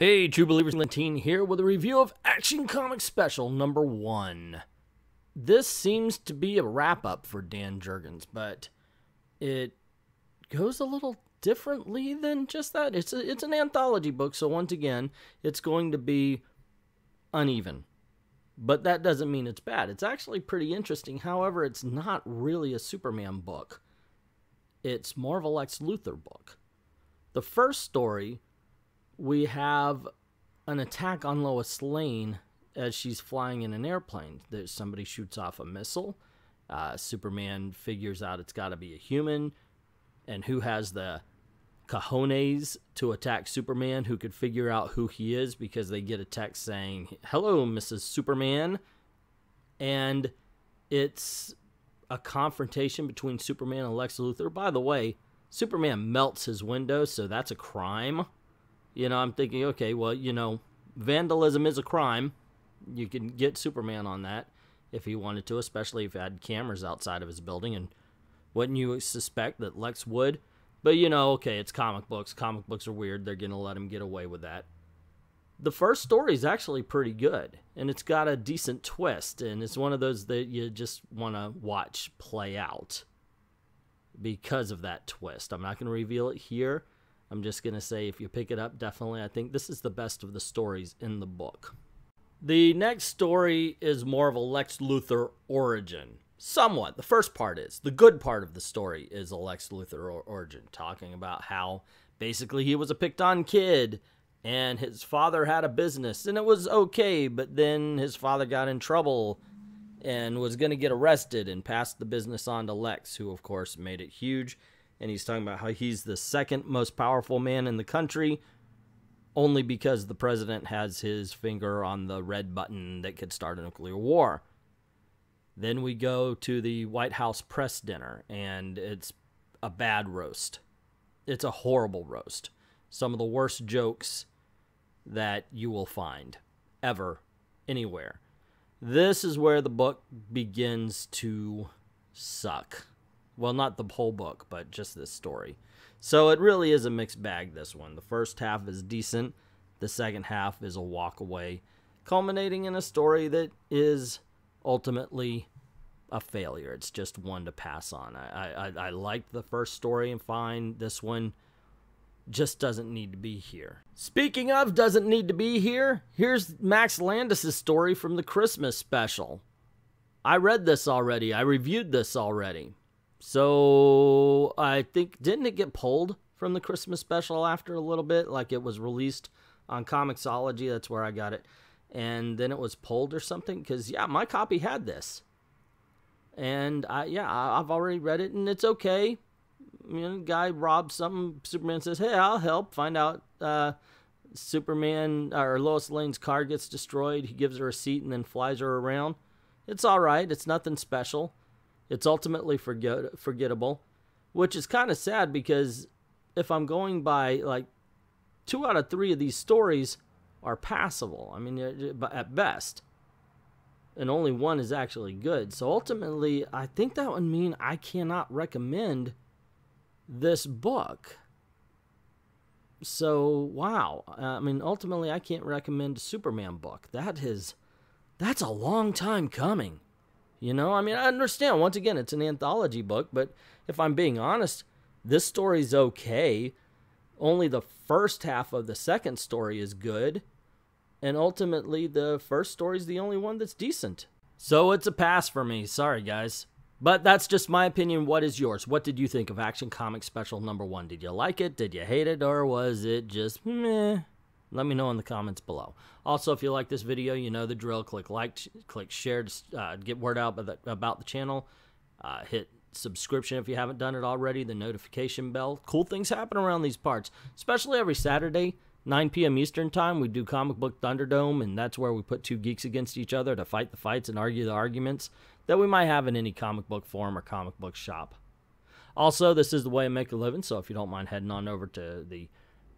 Hey, True Believers, ENGLENTINE here with a review of Action Comics Special number 1. This seems to be a wrap-up for Dan Jurgens, but it goes a little differently than just that. It's an anthology book, so once again, it's going to be uneven. But that doesn't mean it's bad. It's actually pretty interesting. However, it's not really a Superman book. It's more of a Lex Luthor book. The first story, we have an attack on Lois Lane as she's flying in an airplane. Somebody shoots off a missile. Superman figures out it's got to be a human. And who has the cojones to attack Superman, who could figure out who he is because they get a text saying, "Hello, Mrs. Superman." And it's a confrontation between Superman and Lex Luthor. By the way, Superman melts his window, so that's a crime. You know, I'm thinking, okay, well, you know, vandalism is a crime. You can get Superman on that if he wanted to, especially if he had cameras outside of his building. And wouldn't you suspect that Lex would? But, you know, okay, it's comic books. Comic books are weird. They're going to let him get away with that. The first story is actually pretty good, and it's got a decent twist, and it's one of those that you just want to watch play out because of that twist. I'm not going to reveal it here. I'm just going to say if you pick it up, definitely, I think this is the best of the stories in the book. The next story is more of a Lex Luthor origin. Somewhat. The first part is. The good part of the story is a Lex Luthor origin, talking about how basically he was a picked-on kid and his father had a business and it was okay, but then his father got in trouble and was going to get arrested and passed the business on to Lex, who of course made it huge. And he's talking about how he's the second most powerful man in the country, only because the president has his finger on the red button that could start a nuclear war. Then we go to the White House press dinner, and it's a bad roast. It's a horrible roast. Some of the worst jokes that you will find ever, anywhere. This is where the book begins to suck. Well, not the whole book, but just this story. So it really is a mixed bag, this one. The first half is decent. The second half is a walk away, culminating in a story that is ultimately a failure. It's just one to pass on. I liked the first story and fine. This one just doesn't need to be here. Speaking of doesn't need to be here, here's Max Landis' story from the Christmas special. I read this already. I reviewed this already. So I think, didn't it get pulled from the Christmas special after a little bit? Like it was released on Comixology. That's where I got it. And then it was pulled or something. Because, yeah, my copy had this. And, I've already read it. And it's okay. You know, guy robs something. Superman says, hey, I'll help. Find out Superman or Lois Lane's car gets destroyed. He gives her a seat and then flies her around. It's all right. It's nothing special. It's ultimately forgettable, which is kind of sad because if I'm going by, like, 2 out of 3 of these stories are passable. I mean, at best. And only one is actually good. So ultimately, I think that would mean I cannot recommend this book. So, wow. I mean, ultimately, I can't recommend a Superman book. That's a long time coming. You know, I mean, I understand. Once again, it's an anthology book, but if I'm being honest, this story's okay. Only the first half of the second story is good, and ultimately the first story is the only one that's decent. So it's a pass for me. Sorry, guys. But that's just my opinion. What is yours? What did you think of Action Comics Special number 1? Did you like it? Did you hate it? Or was it just meh? Let me know in the comments below. Also, if you like this video, you know the drill. Click like, click share to get word out about the channel. Hit subscription if you haven't done it already. The notification bell. Cool things happen around these parts, especially every Saturday, 9 p.m. Eastern Time. We do Comic Book Thunderdome, and that's where we put 2 geeks against each other to fight the fights and argue the arguments that we might have in any comic book forum or comic book shop. Also, this is the way I make a living, so if you don't mind heading on over to the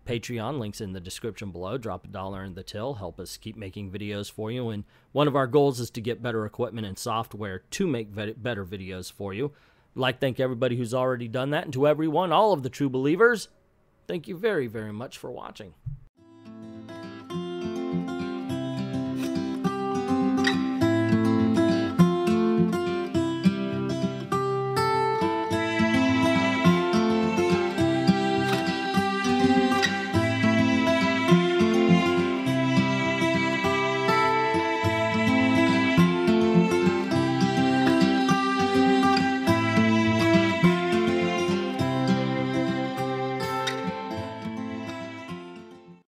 Patreon, links in the description below. Drop $1 in the till. Help us keep making videos for you. And one of our goals is to get better equipment and software to make better videos for you. I'd like to thank everybody who's already done that. And to everyone, all of the true believers, thank you very, very much for watching.